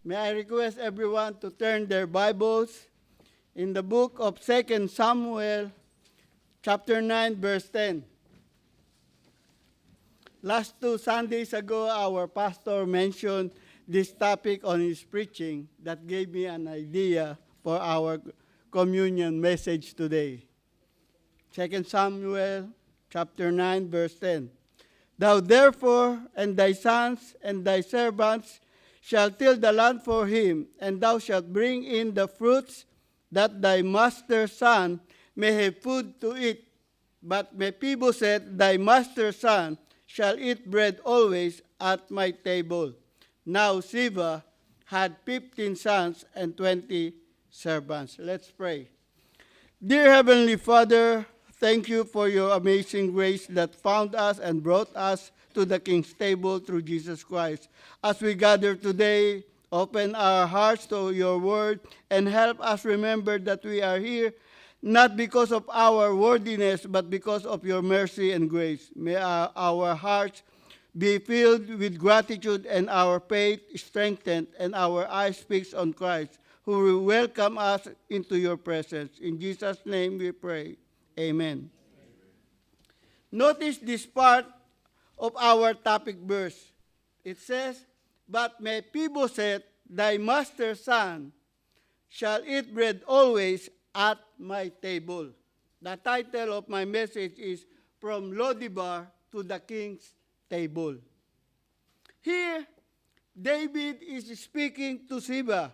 May I request everyone to turn their Bibles in the book of 2 Samuel, chapter 9, verse 10. Last 2 Sundays ago, our pastor mentioned this topic on his preaching that gave me an idea for our communion message today. 2 Samuel, chapter 9, verse 10. Thou therefore and thy sons and thy servants shall till the land for him, and thou shalt bring in the fruits, that thy master's son may have food to eat. But Mephibosheth, thy master's son, shall eat bread always at my table. Now Ziba had 15 sons and 20 servants. Let's pray. Dear Heavenly Father, thank you for your amazing grace that found us and brought us to the King's table through Jesus Christ. As we gather today, open our hearts to your word and help us remember that we are here not because of our worthiness, but because of your mercy and grace. May our hearts be filled with gratitude and our faith strengthened and our eyes fixed on Christ, who will welcome us into your presence. In Jesus' name we pray. Amen. Notice this part of our topic verse. It says, But Mephibosheth, thy master's son, shall eat bread always at my table. The title of my message is From Lodebar to the King's Table. Here, David is speaking to Ziba,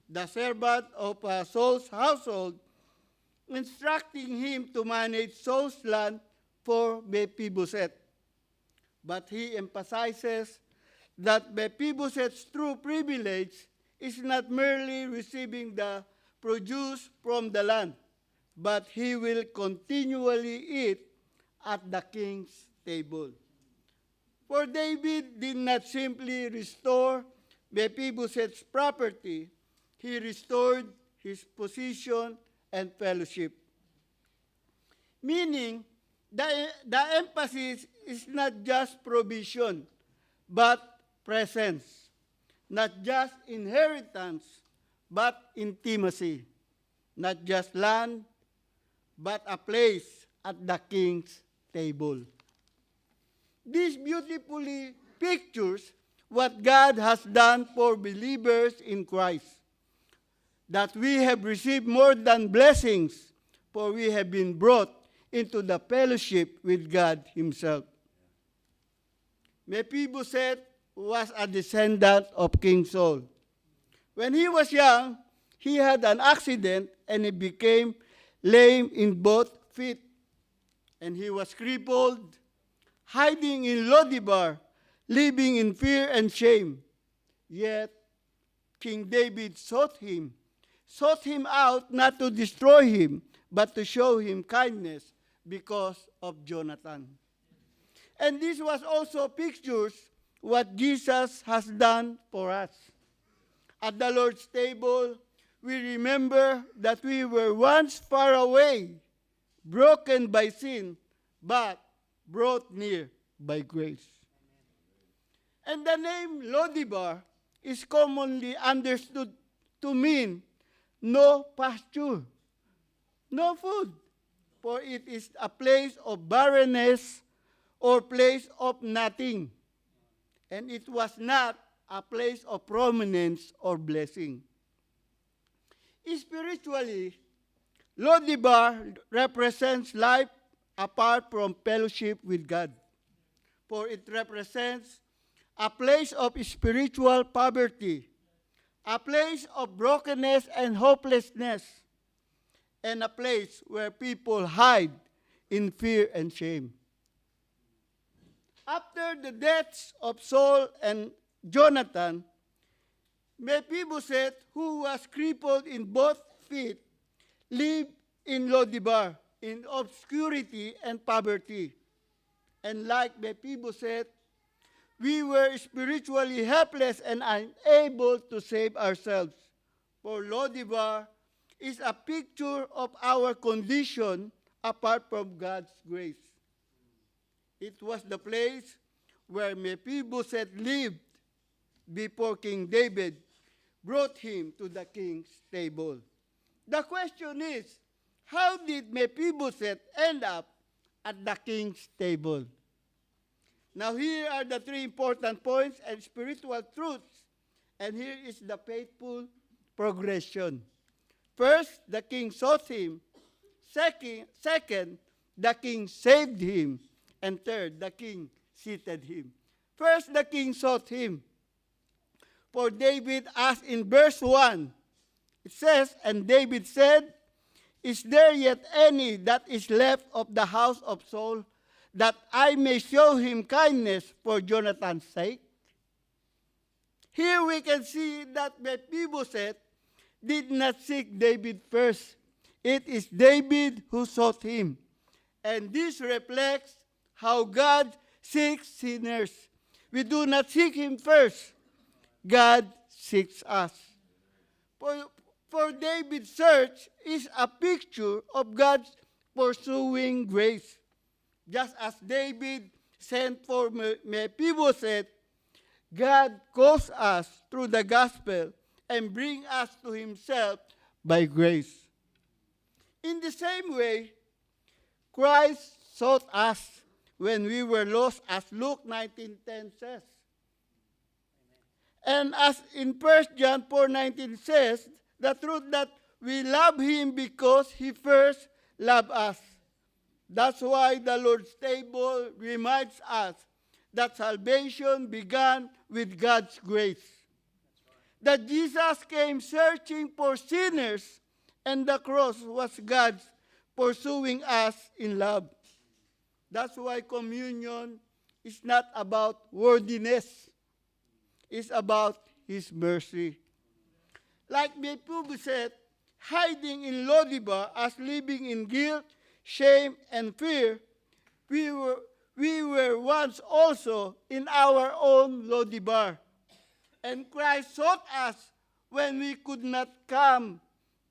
the servant of Saul's household, instructing him to manage Saul's land for Mephibosheth. But he emphasizes that Mephibosheth's true privilege is not merely receiving the produce from the land, but he will continually eat at the king's table. For David did not simply restore Mephibosheth's property, he restored his position and fellowship. Meaning, the emphasis is not just provision, but presence. Not just inheritance, but intimacy. Not just land, but a place at the king's table. This beautifully pictures what God has done for believers in Christ. That we have received more than blessings, for we have been brought into the fellowship with God himself. Mephibosheth was a descendant of King Saul. When he was young, he had an accident and he became lame in both feet. And he was crippled, hiding in Lodebar, living in fear and shame. Yet, King David sought him out not to destroy him, but to show him kindness because of Jonathan. And this was also pictures what Jesus has done for us. At the Lord's table, we remember that we were once far away, broken by sin, but brought near by grace. And the name Lodebar is commonly understood to mean no pasture, no food, for it is a place of barrenness or place of nothing. And it was not a place of prominence or blessing. Spiritually, Lodebar represents life apart from fellowship with God, for it represents a place of spiritual poverty, a place of brokenness and hopelessness, and a place where people hide in fear and shame. After the deaths of Saul and Jonathan, Mephibosheth, who was crippled in both feet, lived in Lodebar, in obscurity and poverty. And like Mephibosheth, we were spiritually helpless and unable to save ourselves. For Lodebar is a picture of our condition apart from God's grace. It was the place where Mephibosheth lived before King David, brought him to the king's table. The question is, how did Mephibosheth end up at the king's table? Now here are the three important points and spiritual truths, and here is the faithful progression. First, the king sought him. Second, the king saved him. And third, the king seated him. First, the king sought him. For David asked in verse 1, it says, "And David said, Is there yet any that is left of the house of Saul, that I may show him kindness for Jonathan's sake?" Here we can see that Mephibosheth did not seek David first. It is David who sought him. And this reflects how God seeks sinners. We do not seek him first. God seeks us. For David's search is a picture of God's pursuing grace. Just as David sent for Mephibosheth, God calls us through the gospel and brings us to himself by grace. In the same way, Christ sought us when we were lost, as Luke 19:10 says. And as in 1 John 4:19 says, the truth that we love him because he first loved us. That's why the Lord's table reminds us that salvation began with God's grace. That Jesus came searching for sinners, and the cross was God's pursuing us in love. That's why communion is not about worthiness. It's about his mercy. Like Mephibosheth, hiding in Lo-debar as living in guilt, shame, and fear, we were once also in our own Lo-debar. And Christ sought us when we could not come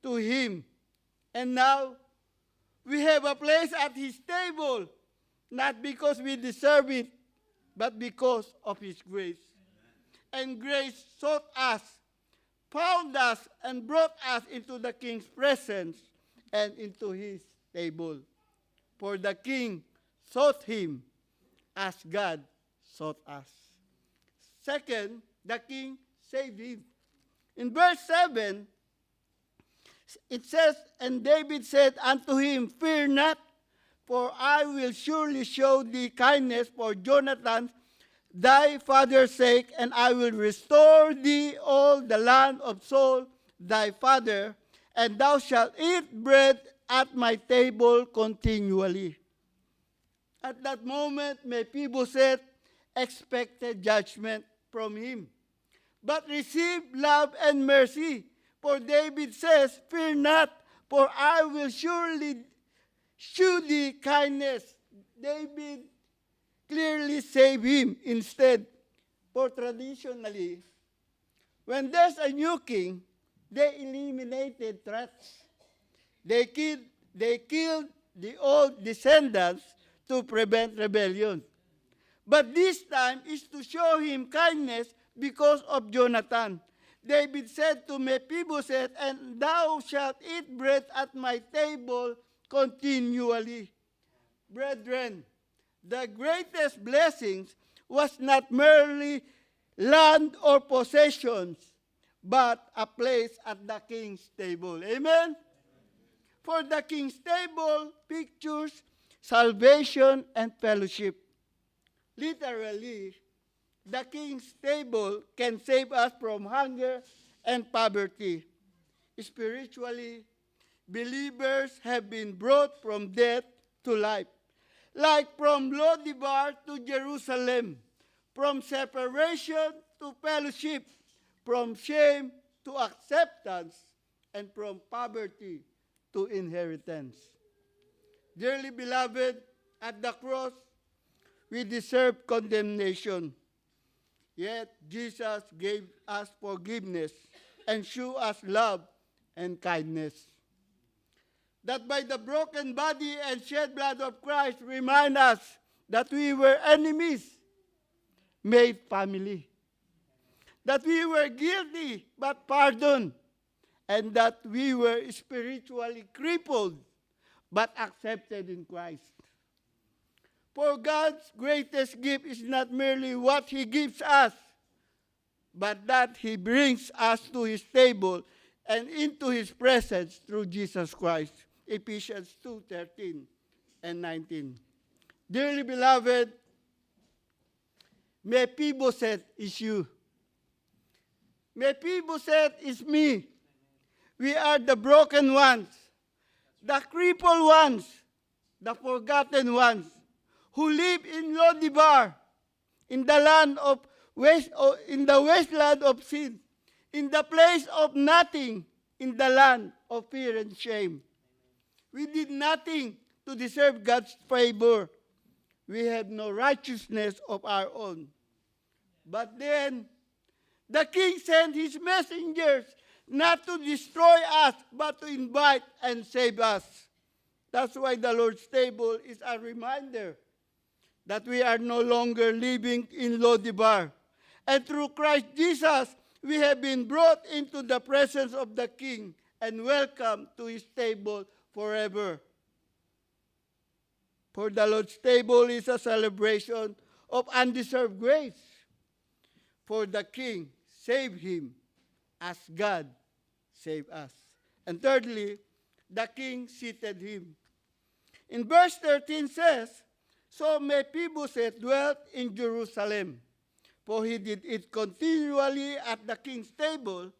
to him. And now, we have a place at his table, not because we deserve it, but because of his grace. And grace sought us, found us, and brought us into the king's presence and into his table. For the king sought him as God sought us. Second, the king saved him. In verse 7, it says, "And David said unto him, Fear not, for I will surely show thee kindness for Jonathan, thy father's sake, and I will restore thee all the land of Saul, thy father, and thou shalt eat bread at my table continually." At that moment, Mephibosheth expected judgment from him, but received love and mercy. For David says, "Fear not, for I will surely shew thee kindness." David clearly saved him instead. For traditionally, when there's a new king, they eliminated threats. They killed the old descendants to prevent rebellion. But this time is to show him kindness because of Jonathan. David said to Mephibosheth, "And thou shalt eat bread at my table continually." Brethren, the greatest blessings was not merely land or possessions, but a place at the king's table. Amen? For the king's table pictures salvation and fellowship. Literally, the king's table can save us from hunger and poverty. Spiritually, believers have been brought from death to life, like from Lo-debar to Jerusalem, from separation to fellowship, from shame to acceptance, and from poverty to inheritance. Dearly beloved, at the cross, we deserve condemnation. Yet Jesus gave us forgiveness and showed us love and kindness. That by the broken body and shed blood of Christ remind us that we were enemies, made family. that we were guilty but pardoned, and that we were spiritually crippled but accepted in Christ. For God's greatest gift is not merely what He gives us, but that He brings us to His table and into His presence through Jesus Christ. Ephesians 2:13 and 19. Dearly beloved, Mephibosheth is you. Mephibosheth is me. We are the broken ones, the crippled ones, the forgotten ones, who live in Lodibar, in the land of in the wasteland of sin, in the place of nothing, in the land of fear and shame. We did nothing to deserve God's favor. We have no righteousness of our own. But then, the king sent his messengers not to destroy us, but to invite and save us. That's why the Lord's table is a reminder that we are no longer living in Lodibar. And through Christ Jesus, we have been brought into the presence of the King and welcomed to His table forever. For the Lord's table is a celebration of undeserved grace. For the King saved him as God saved us. And thirdly, the King seated him. In verse 13 says, So Mephibosheth dwelt in Jerusalem, for he did eat continually at the king's table,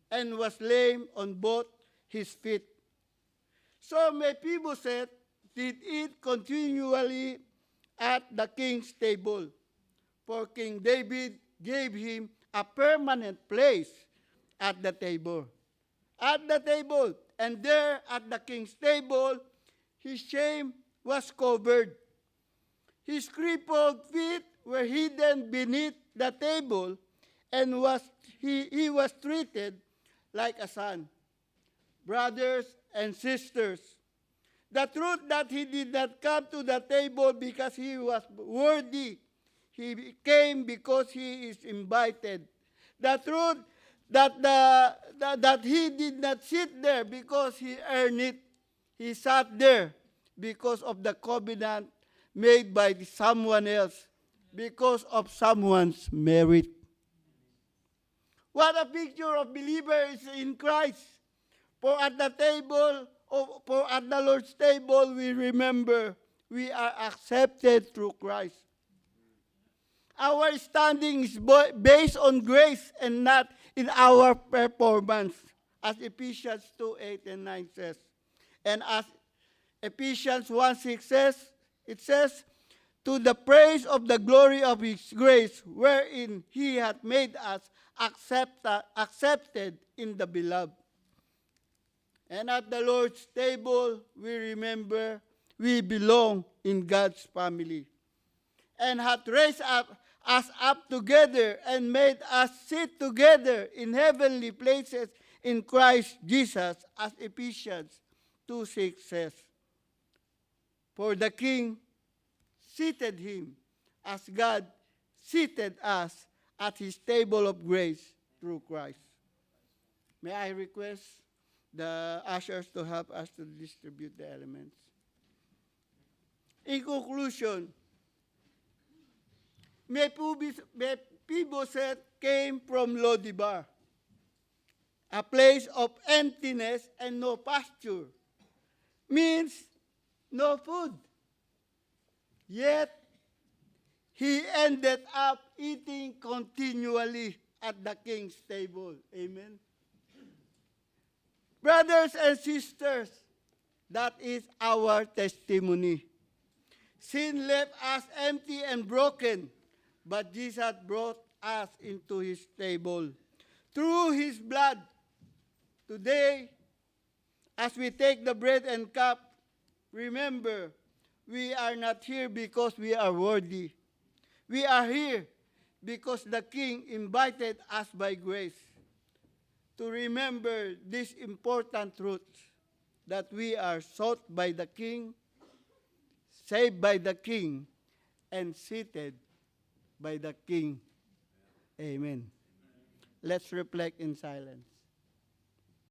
and was lame on both his feet. So Mephibosheth did eat continually at the king's table, for King David gave him a permanent place at the table. At the table, and there at the king's table, his shame was covered. His crippled feet were hidden beneath the table, and he was treated like a son. Brothers and sisters, the truth that he did not come to the table because he was worthy, he came because he is invited. The truth that he did not sit there because he earned it. He sat there because of the covenant made by someone else, because of someone's merit. What a picture of believers in Christ. For at the table, for at the Lord's table, we remember we are accepted through Christ. Our standing is based on grace and not in our performance, as Ephesians 2:8 and 9 says. And as Ephesians 1:6 says, it says, to the praise of the glory of His grace, wherein He hath made us accepted in the beloved. And at the Lord's table, we remember we belong in God's family, and hath raised us up together and made us sit together in heavenly places in Christ Jesus, as Ephesians 2:6 says. For the King seated him as God seated us at His table of grace through Christ. May I request the ushers to help us to distribute the elements. In conclusion, Mephibosheth came from Lodibar, a place of emptiness and no pasture, means no food. Yet, he ended up eating continually at the king's table. Amen. Brothers and sisters, that is our testimony. Sin left us empty and broken, but Jesus brought us into His table through His blood. Today, as we take the bread and cup, remember, we are not here because we are worthy. We are here because the King invited us by grace to remember this important truth, that we are sought by the King, saved by the King, and seated by the King. Amen. Let's reflect in silence.